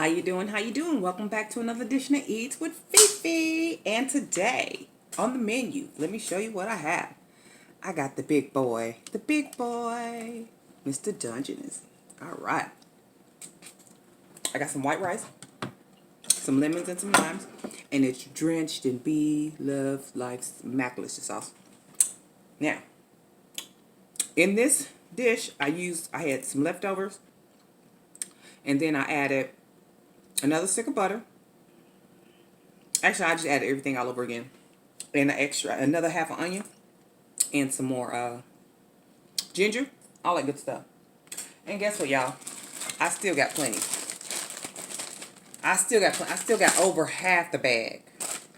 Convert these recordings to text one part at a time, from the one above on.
How you doing? How you doing? Welcome back to another edition of Eats with Fefe. And today on the menu, let me show you what I have. I got the big boy, Mr. Dungeness. All right. I got some white rice, some lemons and some limes, and it's drenched in Bee Love Life's Macalicious sauce. Now, in this dish, I had some leftovers, and then I added another stick of butter. Actually, I just added everything all over again. And another half an onion. And some more ginger. All that good stuff. And guess what, y'all? I still got plenty. I still got over half the bag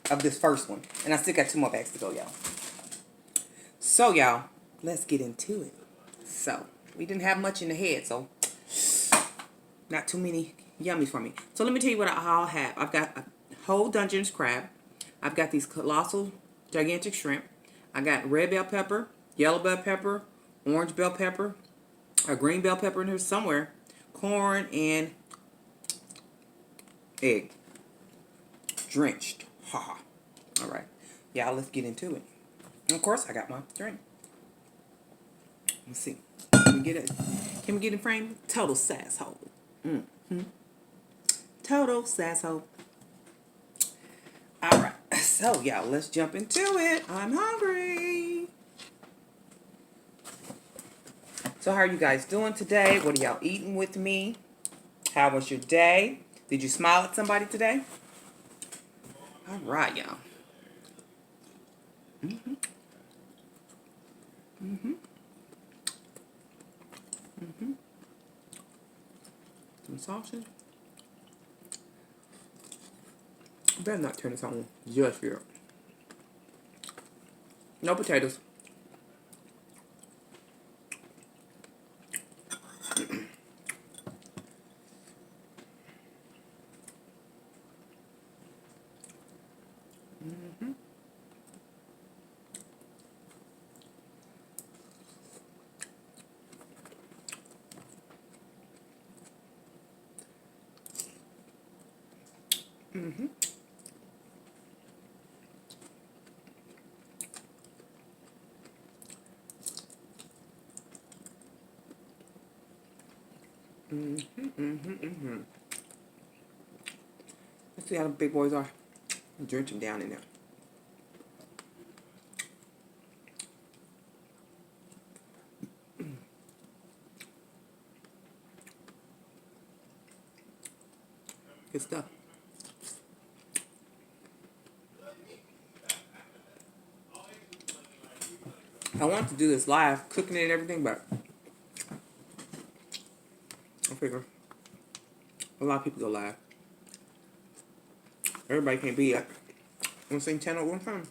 of this first one. And I still got 2 more bags to go, y'all. So, y'all, let's get into it. So, we didn't have much in the head, so not too many yummies for me. So let me tell you what I'll have. I've got a whole Dungeness crab. I've got these colossal, gigantic shrimp. I got red bell pepper, yellow bell pepper, orange bell pepper, a green bell pepper in here somewhere, corn, and egg. Drenched. Ha ha. All right. Y'all, let's get into it. And of course, I got my drink. Let's see. Can we get in frame? Total sasshole. Total sasshole. Alright, so y'all, let's jump into it. I'm hungry. So how are you guys doing today? What are y'all eating with me? How was your day? Did you smile at somebody today? Alright, y'all. Some sausage. I better not turn this on just yet. No potatoes. Let's see how the big boys are. Drench them down in there. Good stuff. I wanted to do this live, cooking it and everything, but I figure a lot of people go live. Everybody can't be on the same channel at one time.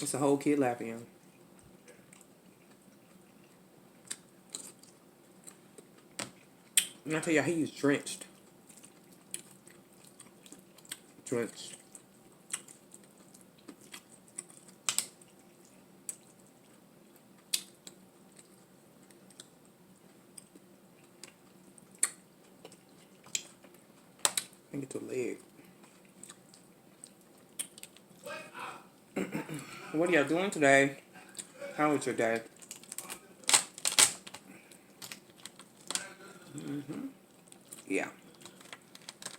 It's a whole kid laughing, y'all. And I tell y'all, he is drenched. Drenched. I think it's a leg. What are y'all doing today? How was your day? Yeah.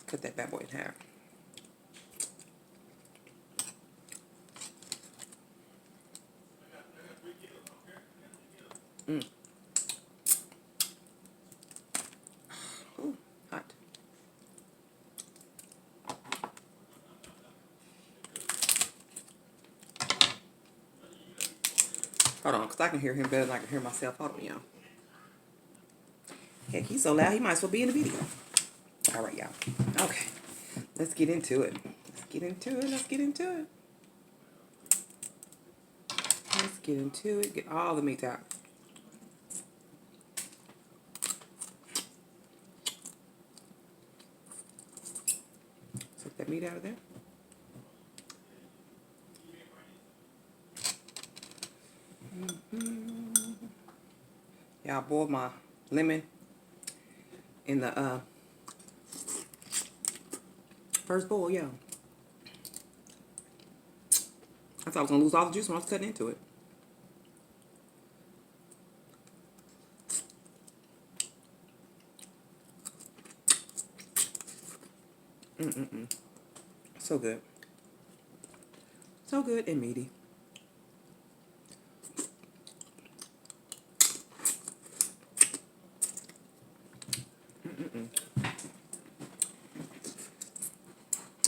Cut that bad boy in half. Ooh, hot. Hold on, because I can hear him better than I can hear myself. Hold on, y'all. Heck, he's so loud, he might as well be in the video. All right, y'all. Okay. Let's get into it. Let's get into it. Let's get into it. Let's get into it. Get all the meat out. that meat out of there. Yeah, I boiled my lemon in the first boil, yeah. I thought I was going to lose all the juice when I was cutting into it. So good. So good and meaty.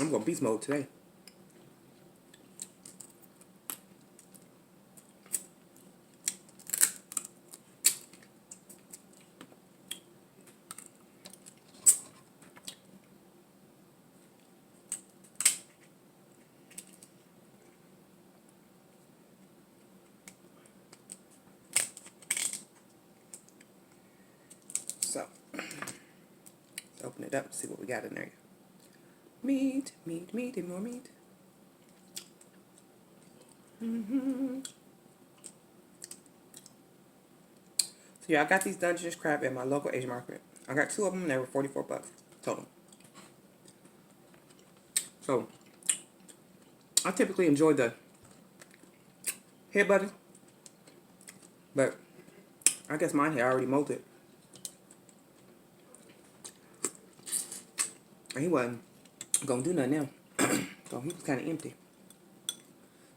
I'm going beast mode today. So, let's open it up and see what we got in there. Meat, meat, meat, and more meat. So yeah, I got these Dungeness crab at my local Asian market. I got 2 of them and they were 44 bucks total. So, I typically enjoy the head butter, but I guess mine had already molted. And he wasn't gonna do nothing now. So he was kind of empty.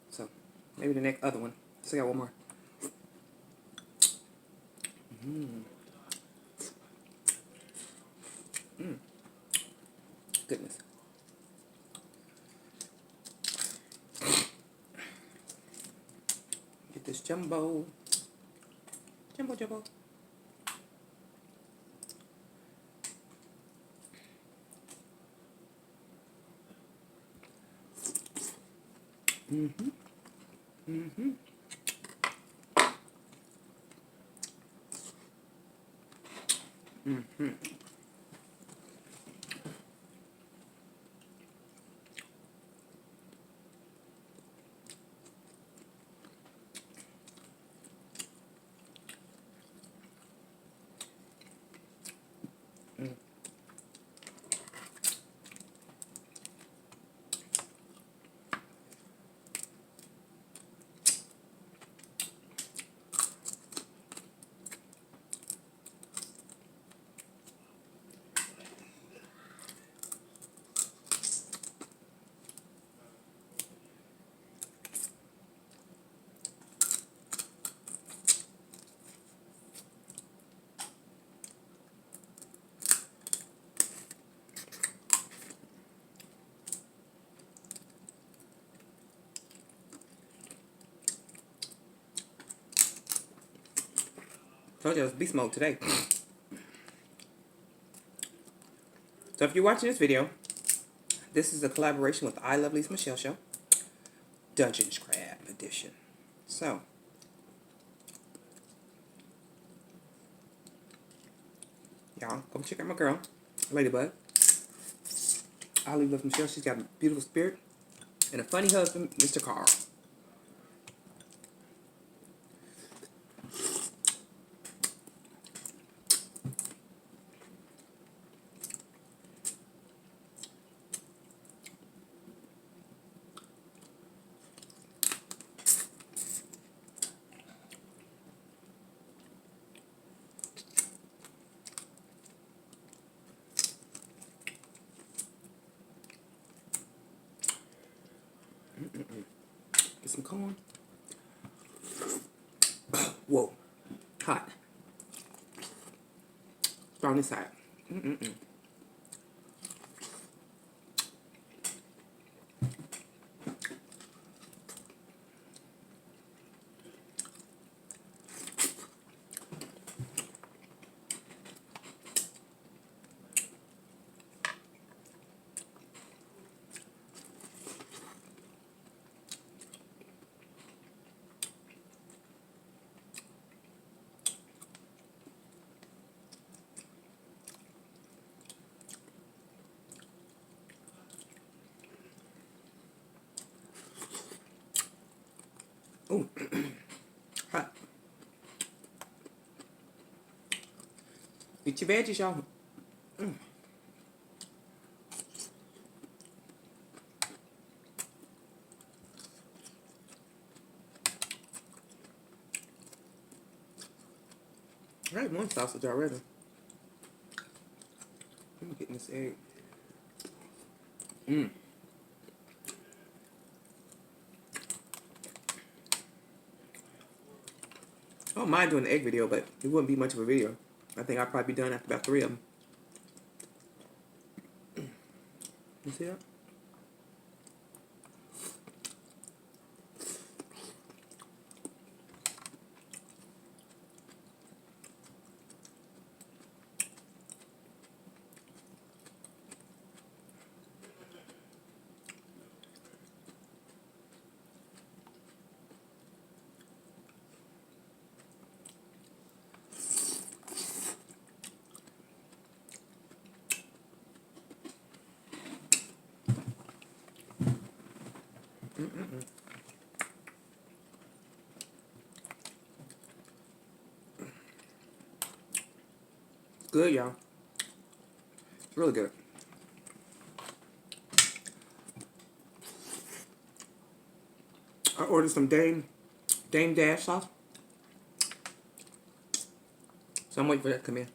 So maybe the next other one. Still got one more. Goodness. Get this jumbo. Jumbo, jumbo. Told you it was beast mode today. So if you're watching this video, this is a collaboration with I Lovely's Michelle Show. Dungeness Crab Edition. So, y'all, come check out my girl, Ladybug. I Love Michelle. She's got a beautiful spirit and a funny husband, Mr. Carl. Get some corn. Whoa, hot. Start on this side. Get your veggies, y'all. I had one sausage already. I'm getting this egg. I don't mind doing the egg video, but it wouldn't be much of a video. I think I'll probably be done after about 3 of them. You see that? Good, y'all. It's really good. I ordered some Dame Dash sauce. So I'm waiting for that to come in.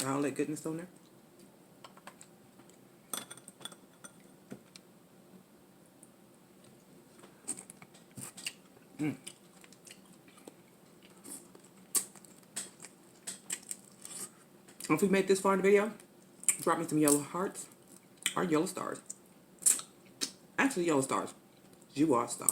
All that goodness on there. If we made this far in the video, drop me some yellow hearts or yellow stars. Actually, yellow stars. You are a star.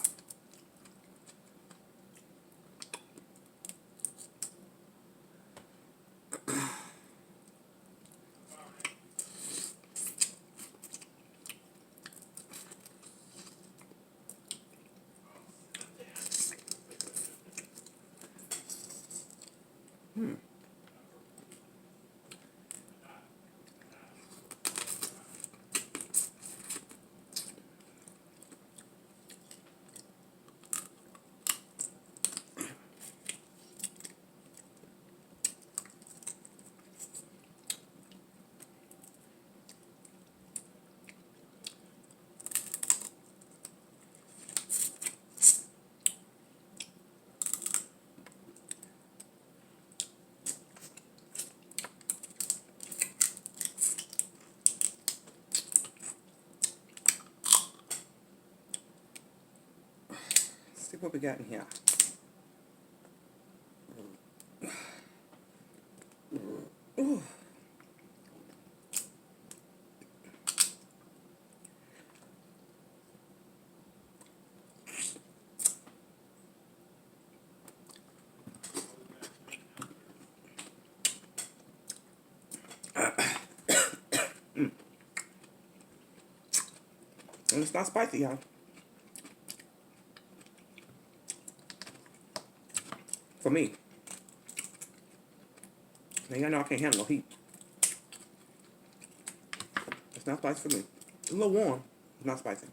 Let's see what we got in here. Ooh. And it's not spicy, y'all. For me. Now y'all know I can't handle no heat. It's not spicy for me. It's a little warm. It's not spicy.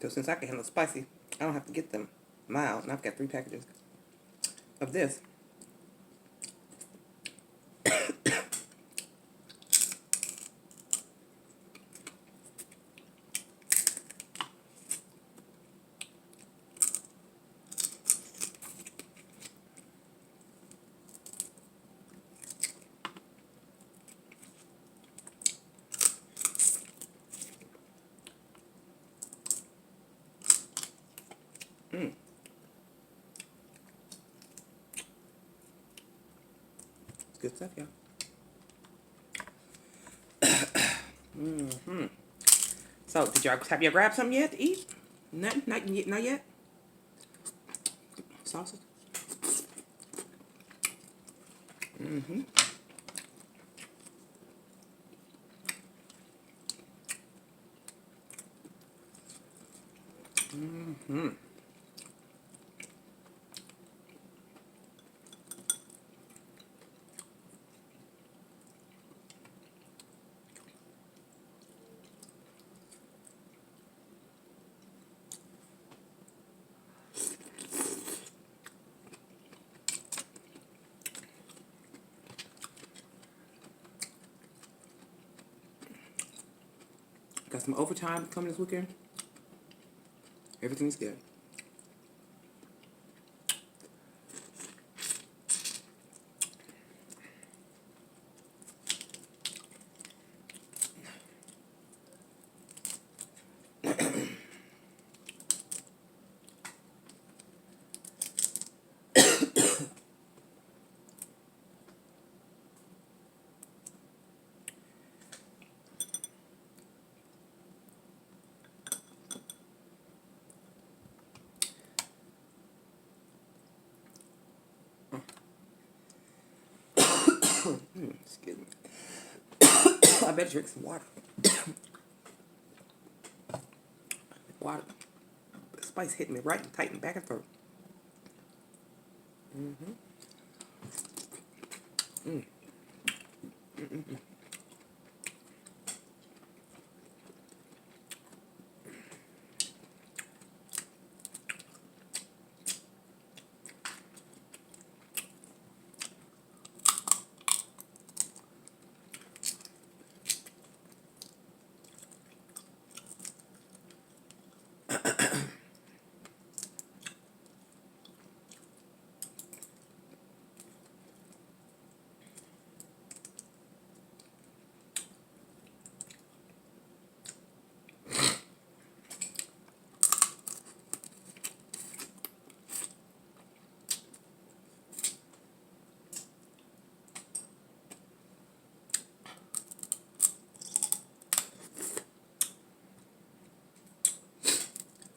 So since I can handle spicy, I don't have to get them mild. And I've got 3 packages of this. Mm. It's good stuff, y'all. Mm-hmm. So, have y'all grabbed something yet to eat? Nothing? Not yet? Sausage? Mm-hmm. Mm-hmm. Got some overtime coming this weekend. Everything's good. Excuse me. I better drink some water. Water. The spice hit me right and tight in back and throat. Mm-hmm. Mm. Mm-mm-mm.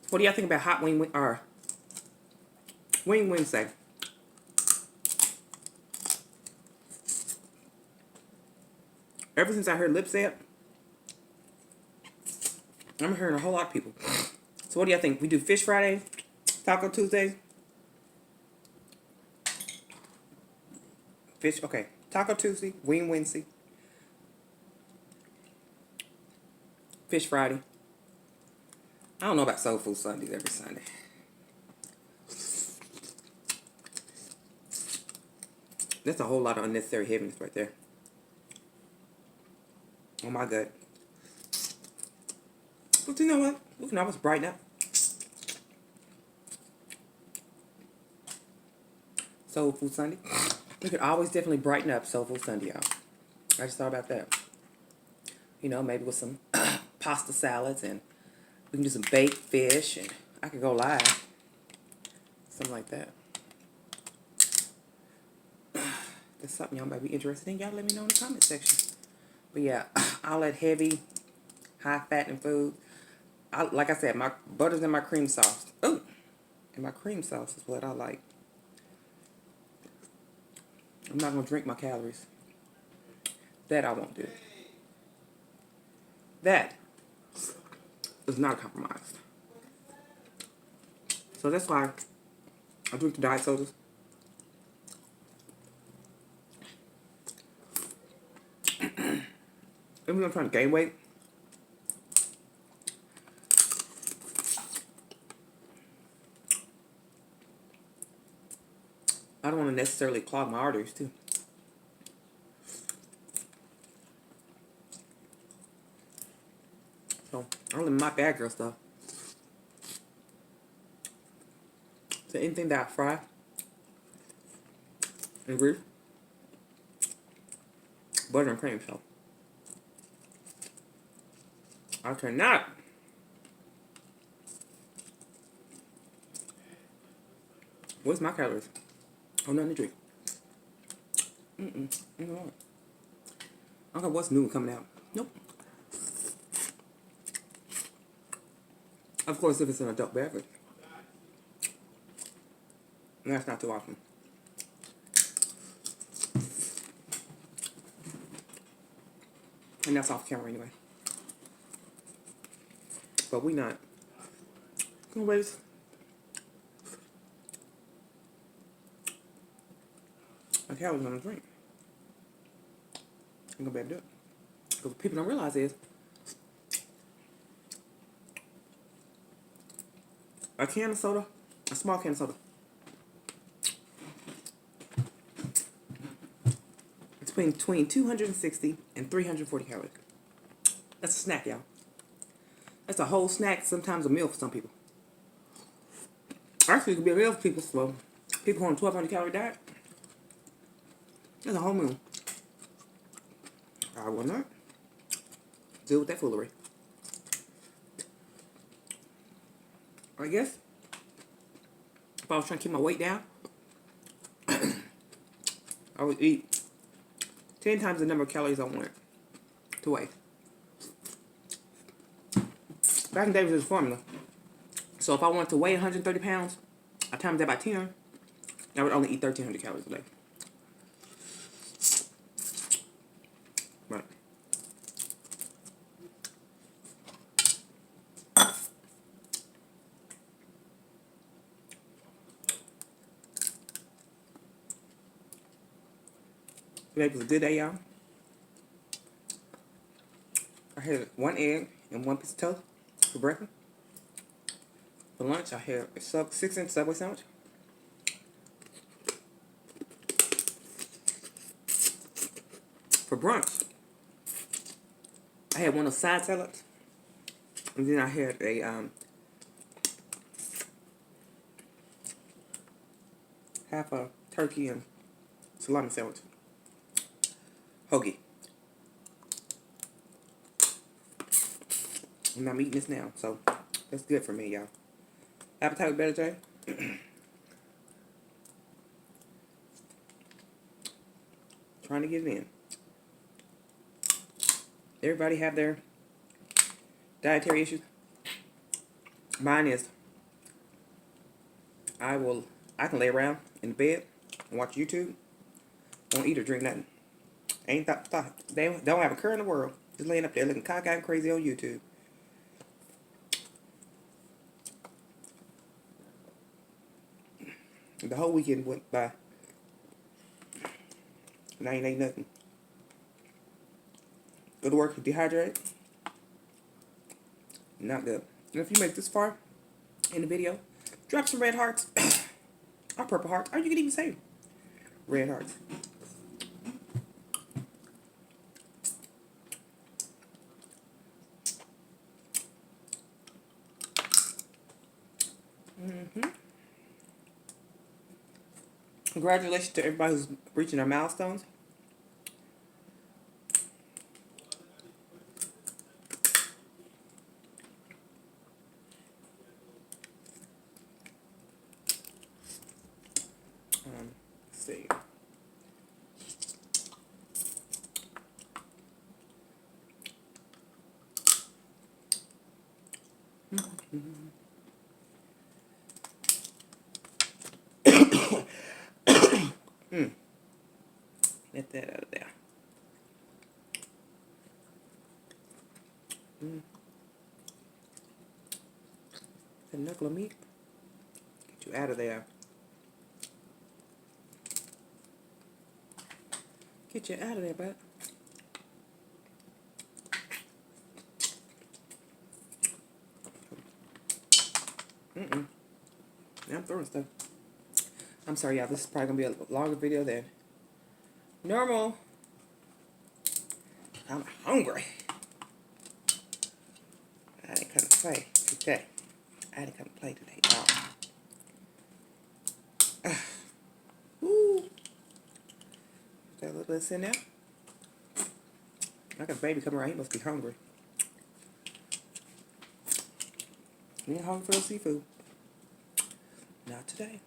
What do y'all think about hot wing or wing Wednesday? Ever since I heard Lip say it, I'm hearing a whole lot of people. So what do y'all think? We do Fish Friday, Taco Tuesday, Fish. Okay, Taco Tuesday, Wing Wednesday, Fish Friday. I don't know about Soul Food Sundays every Sunday. That's a whole lot of unnecessary heaviness right there. Oh my God. But you know what? We can always brighten up. Soul Food Sunday. We could always definitely brighten up Soul Food Sunday, y'all. I just thought about that. You know, maybe with some pasta salads, and we can do some baked fish, and I could go live. Something like that. That's something y'all might be interested in. Y'all let me know in the comment section. But yeah, all that heavy, high fat and food. Like I said, my butter's and my cream sauce. Ooh, and my cream sauce is what I like. I'm not gonna drink my calories. That I won't do. That is not compromised. So that's why I drink the diet sodas. Even though I'm trying to gain weight, I don't want to necessarily clog my arteries too. So I only my bad girl stuff. So anything that I fry and grease, butter and cream. So I cannot What's my calories? Oh, nothing to drink. I don't know what's new coming out. Nope. Of course, if it's an adult beverage. And that's not too often. And that's off camera anyway. But we not gonna waste a calories on a drink. I'm gonna be able to do it. Because what people don't realize is a can of soda, a small can of soda, it's between 260 and 340 calories. That's a snack, y'all. That's a whole snack, sometimes a meal for some people. Actually, it could be a meal for people, so people on a 1,200 calorie diet. That's a whole meal. I will not deal with that foolery. I guess if I was trying to keep my weight down, I would eat 10 times the number of calories I want to weigh. Back in the day, it was a formula. So if I wanted to weigh 130 pounds, I times that by 10, I would only eat 1,300 calories a day. Right. Today was a good day, y'all. I had 1 egg and 1 piece of toast for breakfast. For lunch, I had a 6-inch Subway sandwich. For brunch, I had one of side salads. And then I had a half a turkey and salami sandwich. Hoagie. And I'm eating this now, so that's good for me, y'all. Appetite was better today. Trying to get it in. Everybody have their dietary issues. Mine is I can lay around in the bed and watch YouTube. Won't eat or drink nothing. Ain't thought they don't have a care in the world. Just laying up there looking cockeyed and crazy on YouTube. The whole weekend went by. And I ain't ate nothing. Go to work dehydrated. Not good. And if you make this far in the video, drop some red hearts. Or purple hearts. Or you can even say red hearts. Congratulations to everybody who's reaching their milestones. Let's see. Get that out of there. A knuckle of meat. Get you out of there. Get you out of there, bud. Now I'm throwing stuff. I'm sorry, y'all. This is probably going to be a longer video than normal. I'm hungry. I didn't come to play today. I didn't come to play today. Woo. Got a little bit in there. I got a baby coming around. He must be hungry. You ain't hungry for the seafood. Not today.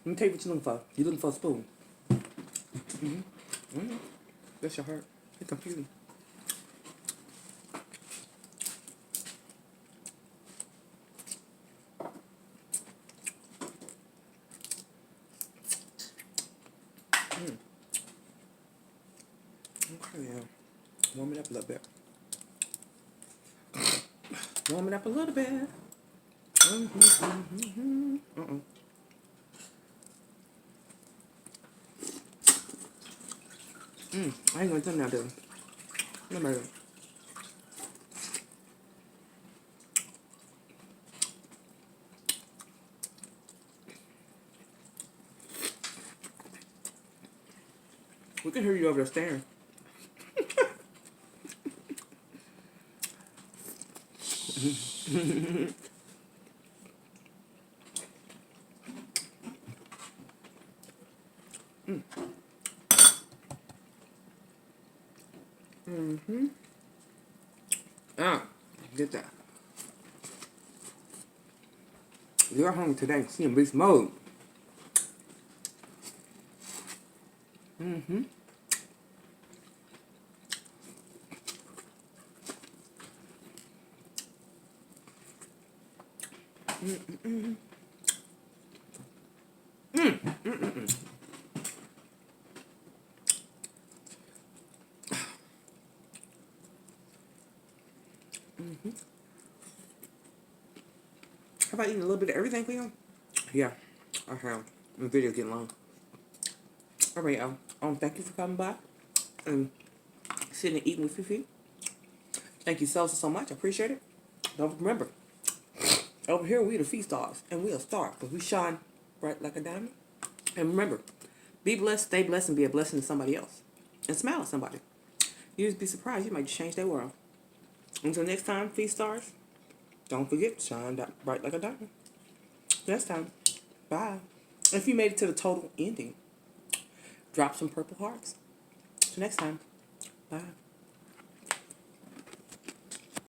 Let me tell you what you're looking for. You're looking for a spoon. That's your heart. It's confusing. Okay, yeah. Warm it up a little bit. Warm it up a little bit. I ain't gonna do that, dude. No matter. We can hear you over there staring. Get that. You're home today. See in beast mode. How about eating a little bit of everything, Cleo? Yeah, I have. The video's getting long. Alright, y'all. Thank you for coming by and sitting and eating with Fefe. Thank you so much. I appreciate it. Don't remember, over here we the feast stars, and we a star because we shine bright like a diamond. And remember, be blessed, stay blessed, and be a blessing to somebody else. And smile at somebody. You just be surprised. You might just change their world. Until next time, feast stars, don't forget, shine bright like a diamond. Next time, bye. And if you made it to the total ending, drop some purple hearts. Till next time, bye.